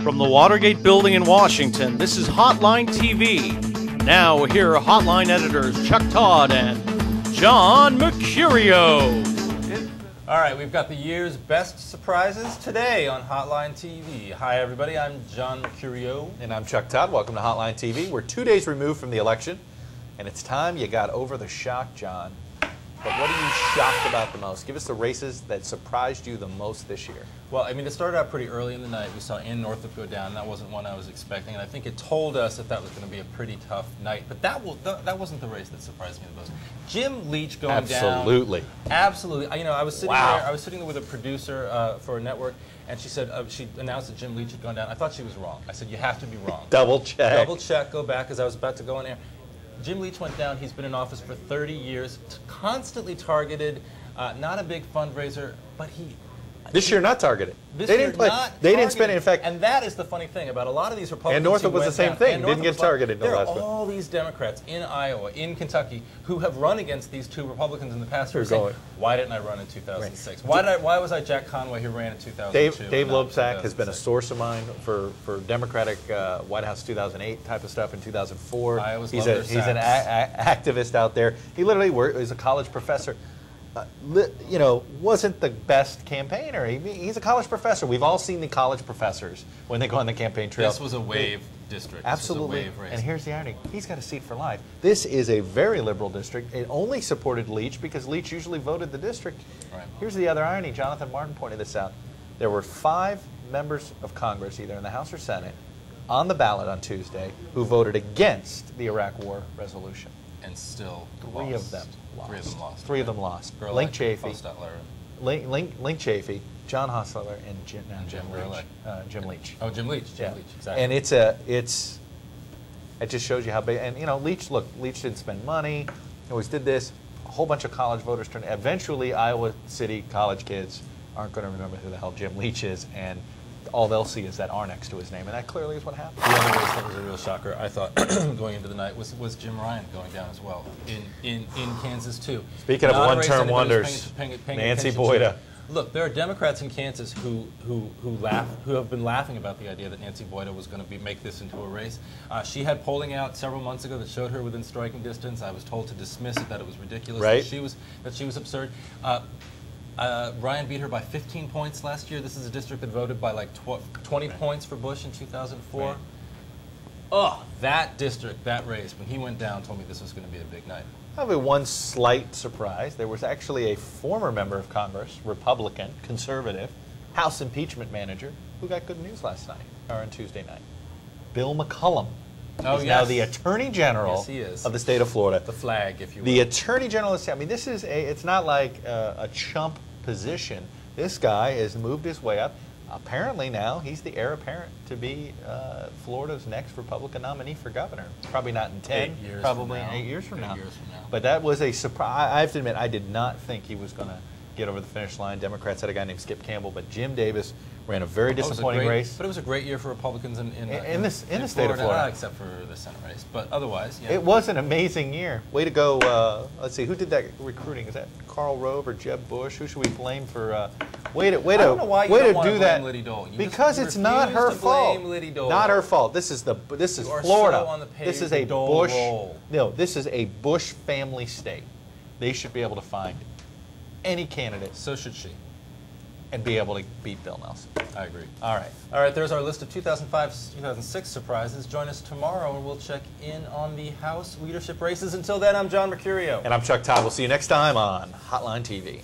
From the Watergate Building in Washington, this is Hotline TV. Now here are Hotline editors Chuck Todd and John Mercurio. All right, we've got the year's best surprises today on Hotline TV. Hi, everybody. I'm John Mercurio. And I'm Chuck Todd. Welcome to Hotline TV. We're 2 days removed from the election, and it's time you got over the shock, John. But what are you shocked about the most? Give us the races that surprised you the most this year. Well, I mean, it started out pretty early in the night. We saw Ann Northup go down. That wasn't one I was expecting, and I think it told us that was going to be a pretty tough night. But that wasn't the race that surprised me the most. Jim Leach going down. Absolutely. Absolutely. You know, I was sitting Wow. there. I was sitting there with a producer for a network, and she said she announced that Jim Leach had gone down. I thought she was wrong. I said, you have to be wrong. Double check. Double check. Go back, because I was about to go on air. Jim Leach went down. He's been in office for 30 years, constantly targeted, not a big fundraiser, but This year not targeted. They didn't spend it, in fact. And that is the funny thing about a lot of these Republicans. And Northup who was the same down, thing. Didn't get targeted in the last one. There are all these Democrats in Iowa, in Kentucky, who have run against these two Republicans in the past. Who are saying, why didn't I run in 2006? Right. Why was I Jack Conway who ran in 2002? Dave Loebsack has been a source of mine for Democratic White House 2008 type of stuff in 2004. He's an activist out there. He literally is a college professor. You know, wasn't the best campaigner. He's a college professor. We've all seen the college professors when they go on the campaign trail. This was a wave district. Absolutely. This was a wave race. And here's the irony. He's got a seat for life. This is a very liberal district. It only supported Leach because Leach usually voted the district. Right. Here's the other irony. Jonathan Martin pointed this out. There were 5 members of Congress, either in the House or Senate, on the ballot on Tuesday who voted against the Iraq War resolution. And still Three of them lost. Three of them lost. Link Chafee, John Hostler, and Jim Leach. Oh, Jim Leach. Jim Leach, exactly. And it just shows you how big. And you know, Leach didn't spend money. He always did this. A whole bunch of college voters turned. Eventually, Iowa City college kids aren't going to remember who the hell Jim Leach is, and all they'll see is that R next to his name, and that clearly is what happened. The other race that was a real shocker, I thought, going into the night, was Jim Ryan going down as well in Kansas too. Speaking of one-term wonders, Nancy Boyda. Look, there are Democrats in Kansas who have been laughing about the idea that Nancy Boyda was going to make this into a race. She had polling out several months ago that showed her within striking distance. I was told to dismiss it, that it was ridiculous, right. that she was absurd. Ryan beat her by 15 points last year. This is a district that voted by like 20 points for Bush in 2004. Right. Oh, that district, that race, when he went down, told me this was going to be a big night. I'll have one slight surprise. There was actually a former member of Congress, Republican, conservative, House impeachment manager, who got good news last night, or on Tuesday night. Bill McCollum. Oh, He's now the Attorney General of the state of Florida. The flag, if you will. The Attorney General I mean, this is it's not like a chump position. This guy has moved his way up. Apparently now he's the heir apparent to be Florida's next Republican nominee for governor. Probably not in 10, probably in 8 years from now. But that was a surprise. I have to admit, I did not think he was going to get over the finish line. Democrats had a guy named Skip Campbell, but Jim Davis ran a very disappointing race. But it was a great year for Republicans in the state of Florida. Except for the Senate race. But otherwise, yeah. It was an amazing year. Way to go. Let's see, who did that recruiting? Is that Karl Rove or Jeb Bush? Who should we blame for way to do that? Liddy Dole. Because it's not her fault. Not her fault. This is Florida. This is a Bush. No, this is a Bush family state. They should be able to find any candidate. So should she. And be able to beat Bill Nelson. I agree. All right, there's our list of 2005-2006 surprises. Join us tomorrow and we'll check in on the House leadership races. Until then, I'm John Mercurio. And I'm Chuck Todd. We'll see you next time on Hotline TV.